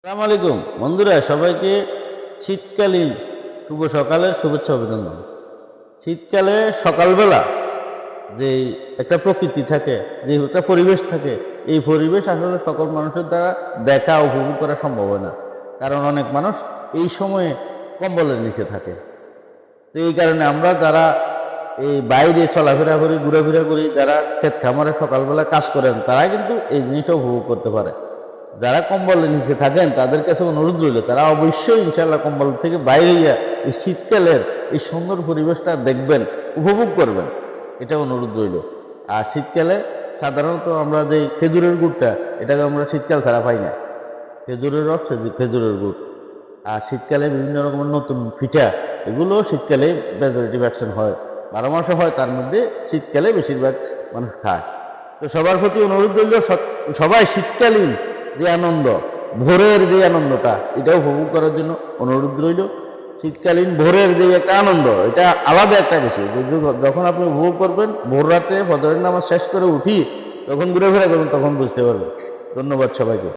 আসসালামু আলাইকুম বন্ধুরা, সবাইকে শীতকালীন শুভ সকালের শুভেচ্ছা অভিনন্দন। শীতকালে সকালবেলা যে একটা প্রকৃতি থাকে, যে একটা পরিবেশ থাকে, এই পরিবেশ আসলে সকল মানুষের দ্বারা দেখা উপভোগ করা সম্ভব হয় না। কারণ অনেক মানুষ এই সময়ে কম্বলের নিচে থাকে। তো এই কারণে আমরা যারা এই বাইরে চলাফেরা করি, ঘোরাফেরা করি, যারা ক্ষেত খামারে সকালবেলা কাজ করেন, তারা কিন্তু এই জিনিসটা উপভোগ করতে পারে। যারা কম্বলের নিচে থাকেন তাদের কাছে অনুরোধ রইল, তারা অবশ্যই ইনশাল্লাহ কম্বল থেকে বাইরে গিয়ে এই শীতকালের এই সুন্দর পরিবেশটা দেখবেন, উপভোগ করবেন, এটা অনুরোধ রইল। আর শীতকালে সাধারণত আমরা যে খেজুরের গুড়টা, এটাকে আমরা শীতকাল ছাড়া পাই না। খেজুরের রস, খেজুরের গুড়। আর শীতকালে বিভিন্ন রকমের নতুন পিঠা, এগুলো শীতকালে মেজরিটি ভ্যাকসিন হয়, 12 মাসে হয়, তার মধ্যে শীতকালে বেশিরভাগ মানুষ খায়। তো সবার প্রতি অনুরোধ রইল, সবাই শীতকালীন যে আনন্দ, ভোরের যে আনন্দটা, এটা উপভোগ করার জন্য অনুরোধ রইল। শীতকালীন ভোরের যে একটা আনন্দ, এটা আলাদা একটা কিছু। যখন আপনি উপভোগ করবেন, ভোর রাতে ফজরের নামাজ শেষ করে উঠি, তখন ঘুরে ফেরা করবেন, তখন বুঝতে পারবেন। ধন্যবাদ সবাইকে।